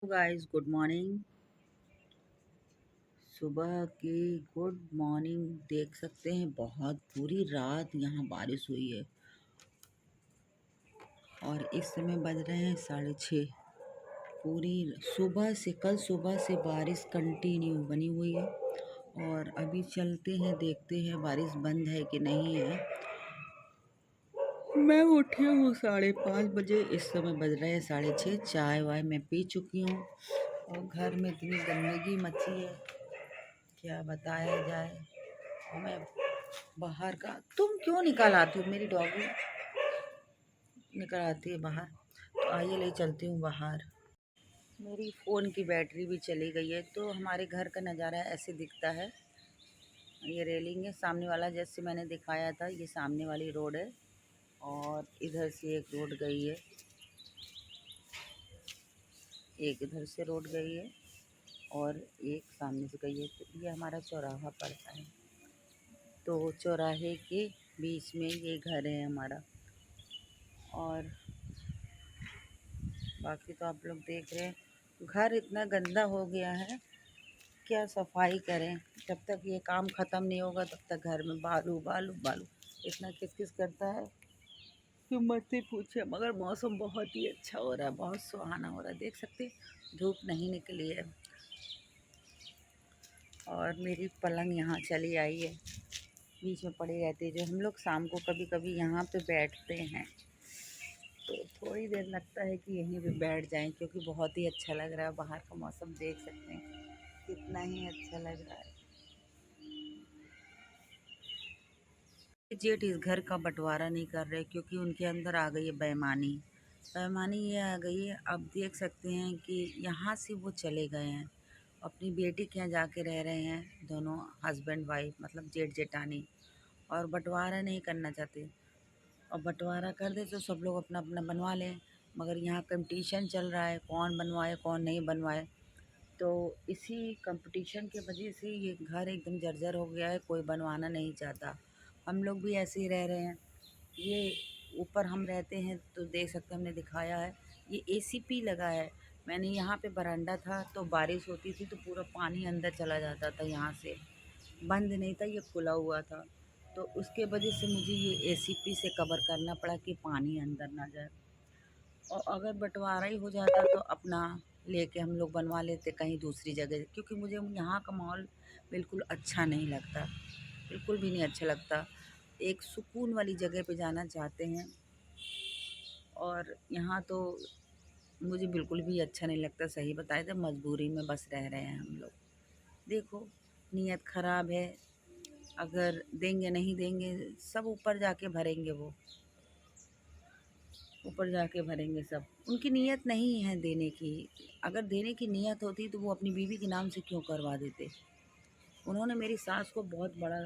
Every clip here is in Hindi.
Guys good morning. सुबह की गुड मॉर्निंग देख सकते हैं। बहुत पूरी रात यहाँ बारिश हुई है और इस समय बज रहे हैं 6:30। पूरी सुबह से कल सुबह से बारिश कंटिन्यू बनी हुई है और अभी चलते हैं, देखते हैं बारिश बंद है कि नहीं है। मैं उठी हूँ 5:30 बजे, इस समय बज रहे हैं 6:30। चाय वाय मैं पी चुकी हूँ और घर में इतनी गंदगी मची है, क्या बताया जाए। और मैं बाहर का, तुम क्यों निकाल आती हो? मेरी डॉगी निकल आती है बाहर, तो आइए ले चलती हूँ बाहर। मेरी फ़ोन की बैटरी भी चली गई है। तो हमारे घर का नज़ारा ऐसे दिखता है। ये रेलिंग है सामने वाला, जैसे मैंने दिखाया था, ये सामने वाली रोड है और इधर से एक रोड गई है, एक इधर से रोड गई है और एक सामने से गई है। तो ये हमारा चौराहा पड़ता है, तो चौराहे के बीच में ये घर है हमारा। और बाकी तो आप लोग देख रहे हैं, घर इतना गंदा हो गया है, क्या सफाई करें। जब तक ये काम ख़त्म नहीं होगा तब तक घर में बालू बालू बालू इतना किस करता है कि मत ही पूछे। मगर मौसम बहुत ही अच्छा हो रहा है, बहुत सुहाना हो रहा है। देख सकते हैं, धूप नहीं निकली है और मेरी पलंग यहाँ चली आई है, बीच में पड़ी रहती है। जो हम लोग शाम को कभी कभी यहाँ पे बैठते हैं तो थोड़ी देर लगता है कि यहीं पे बैठ जाएं, क्योंकि बहुत ही अच्छा लग रहा है। बाहर का मौसम देख सकते हैं, कितना ही अच्छा लग रहा है। जेठ इस घर का बंटवारा नहीं कर रहे, क्योंकि उनके अंदर आ गई है बेईमानी। बेईमानी ये आ गई है, अब देख सकते हैं कि यहाँ से वो चले गए हैं, अपनी बेटी के यहाँ जाके रह रहे हैं, दोनों हस्बैंड वाइफ, मतलब जेठ जेठानी। और बंटवारा नहीं करना चाहते, और बंटवारा कर दे तो सब लोग अपना अपना बनवा लें। मगर यहाँ कंपटीशन चल रहा है, कौन बनवाए कौन नहीं बनवाए। तो इसी कंपटीशन के वजह से ये घर एकदम जर्जर हो गया है, कोई बनवाना नहीं चाहता। हम लोग भी ऐसे ही रह रहे हैं। ये ऊपर हम रहते हैं तो देख सकते हैं, हमने दिखाया है, ये एसीपी लगा है। मैंने यहाँ पे बरांडा था, तो बारिश होती थी तो पूरा पानी अंदर चला जाता था, यहाँ से बंद नहीं था, ये खुला हुआ था। तो उसके वजह से मुझे ये एसीपी से कवर करना पड़ा कि पानी अंदर ना जाए। और अगर बंटवारा ही हो जाता तो अपना लेके हम लोग बनवा लेते कहीं दूसरी जगह, क्योंकि मुझे यहाँ का माहौल बिल्कुल अच्छा नहीं लगता, बिल्कुल भी नहीं अच्छा लगता। एक सुकून वाली जगह पे जाना चाहते हैं, और यहाँ तो मुझे बिल्कुल भी अच्छा नहीं लगता। सही बताए तो मजबूरी में बस रह रहे हैं हम लोग। देखो, नीयत ख़राब है, अगर देंगे नहीं देंगे, सब ऊपर जाके भरेंगे, वो ऊपर जाके भरेंगे सब। उनकी नीयत नहीं है देने की। अगर देने की नीयत होती तो वो अपनी बीवी के नाम से क्यों करवा देते। उन्होंने मेरी सास को बहुत बड़ा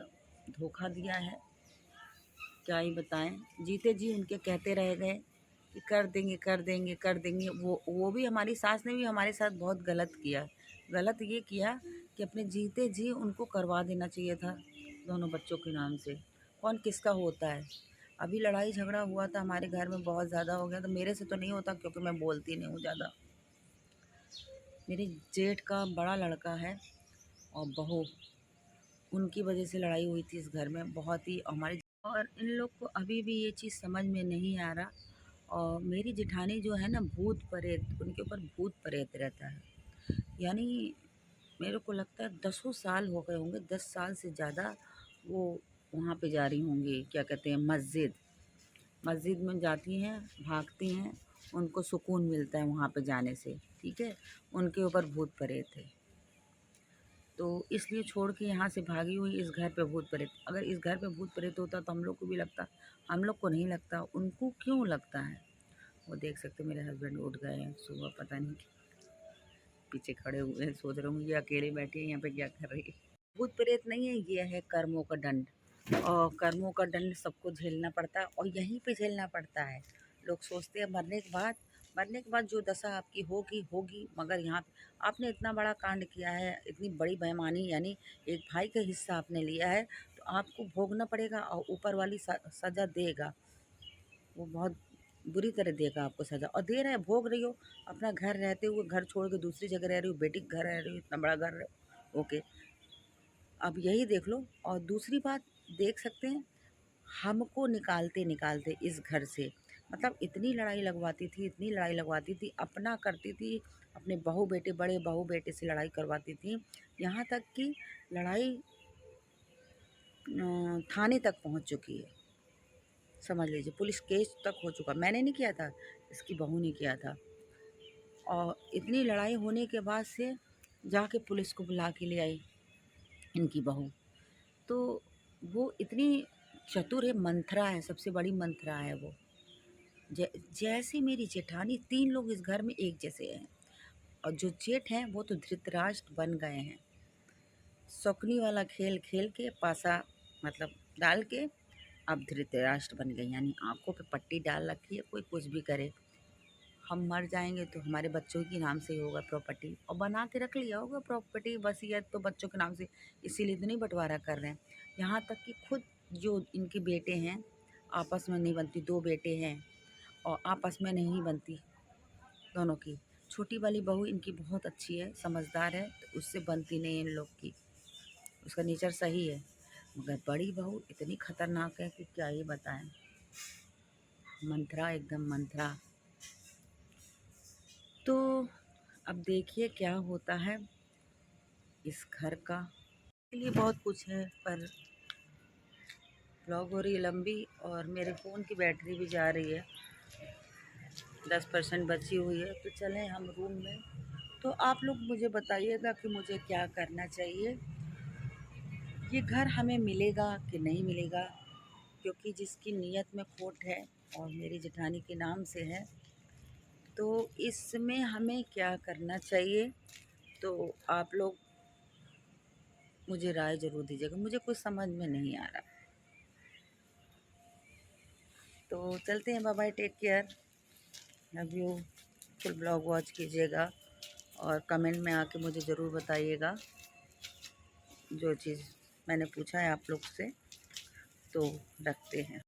धोखा दिया है, क्या ही बताएं। जीते जी उनके कहते रह गए कि कर देंगे कर देंगे कर देंगे। वो भी, हमारी सास ने भी हमारे साथ बहुत गलत किया। गलत ये किया कि अपने जीते जी उनको करवा देना चाहिए था दोनों बच्चों के नाम से। कौन किसका होता है। अभी लड़ाई झगड़ा हुआ था हमारे घर में, बहुत ज़्यादा हो गया, तो मेरे से तो नहीं होता क्योंकि मैं बोलती नहीं हूँ ज़्यादा। मेरे जेठ का बड़ा लड़का है और बहू, उनकी वजह से लड़ाई हुई थी इस घर में बहुत ही हमारे। और इन लोग को अभी भी ये चीज़ समझ में नहीं आ रहा। और मेरी जेठानी जो है ना, भूत प्रेत, उनके ऊपर भूत प्रेत रहता है। यानी मेरे को लगता है 10 साल हो गए होंगे, 10 साल से ज़्यादा वो वहाँ पे जा रही होंगी, क्या कहते हैं, मस्जिद। मस्जिद में जाती हैं, भागती हैं, उनको सुकून मिलता है वहाँ पे जाने से। ठीक है, उनके ऊपर भूत प्रेत है, तो इसलिए छोड़ के यहाँ से भागी हुई। इस घर पे भूत प्रेत, अगर इस घर पे भूत प्रेत होता तो हम लोग को भी लगता। हम लोग को नहीं लगता, उनको क्यों लगता है। वो देख सकते हो, मेरे हस्बैंड उठ गए हैं सुबह, पता नहीं पीछे खड़े हुए हैं, सोच रहे होंगे ये अकेले बैठी है यहाँ पे क्या कर रही है। भूत प्रेत नहीं है, ये है कर्मों का दंड। और कर्मों का दंड सबको झेलना पड़ता है, और यहीं पे झेलना पड़ता है। लोग सोचते हैं मरने के बाद जो दशा आपकी होगी होगी, मगर यहाँ पे आपने इतना बड़ा कांड किया है, इतनी बड़ी बेईमानी, यानी एक भाई का हिस्सा आपने लिया है, तो आपको भोगना पड़ेगा और ऊपर वाली सज़ा देगा। वो बहुत बुरी तरह देगा आपको सज़ा, और दे रहा है, भोग रही हो, अपना घर रहते हुए घर छोड़ के दूसरी जगह रह रही हो, बेटी के घर रह रही हो, इतना बड़ा घर ओके, अब यही देख लो। और दूसरी बात देख सकते हैं, हमको निकालते निकालते इस घर से, मतलब इतनी लड़ाई लगवाती थी, इतनी लड़ाई लगवाती थी, अपना करती थी, अपने बहू बेटे, बड़े बहू बेटे से लड़ाई करवाती थी, यहाँ तक कि लड़ाई थाने तक पहुँच चुकी है, समझ लीजिए, पुलिस केस तक हो चुका। मैंने नहीं किया था, इसकी बहू ने किया था। और इतनी लड़ाई होने के बाद से जाके पुलिस को बुला के ले आई इनकी बहू। तो वो इतनी चतुर है, मंथरा है, सबसे बड़ी मंथरा है वो। जैसे मेरी जेठानी, 3 लोग इस घर में एक जैसे हैं, और जो जेठ हैं वो तो धृतराष्ट्र बन गए हैं। शकुनी वाला खेल खेल के पासा मतलब डाल के अब धृतराष्ट्र बन गए, यानी आंखों पे पट्टी डाल रखी है, कोई कुछ भी करे, हम मर जाएंगे तो हमारे बच्चों के नाम से ही होगा प्रॉपर्टी, और बना के रख लिया होगा प्रॉपर्टी, वसीयत तो बच्चों के नाम से, इसीलिए तो नहीं बंटवारा कर रहे हैं। यहाँ तक कि खुद जो इनके बेटे हैं आपस में नहीं बनती, 2 बेटे हैं और आपस में नहीं बनती दोनों की। छोटी वाली बहू इनकी बहुत अच्छी है, समझदार है, तो उससे बनती नहीं इन लोग की, उसका नेचर सही है। मगर बड़ी बहू इतनी खतरनाक है कि क्या ही बताएं, मंथरा, एकदम मंथरा। तो अब देखिए क्या होता है इस घर का। के लिए बहुत कुछ है, पर ब्लॉग हो रही है लंबी, और मेरे फ़ोन की बैटरी भी जा रही है, 10% बची हुई है। तो चलें हम रूम में। तो आप लोग मुझे बताइएगा कि मुझे क्या करना चाहिए, ये घर हमें मिलेगा कि नहीं मिलेगा, क्योंकि जिसकी नीयत में खोट है और मेरी जेठानी के नाम से है, तो इसमें हमें क्या करना चाहिए। तो आप लोग मुझे राय ज़रूर दीजिएगा, मुझे कुछ समझ में नहीं आ रहा। तो चलते हैं, bye bye, take care, love you. Full blog watch कीजिएगा और कमेंट में आके मुझे ज़रूर बताइएगा जो चीज़ मैंने पूछा है आप लोग से। तो रखते हैं।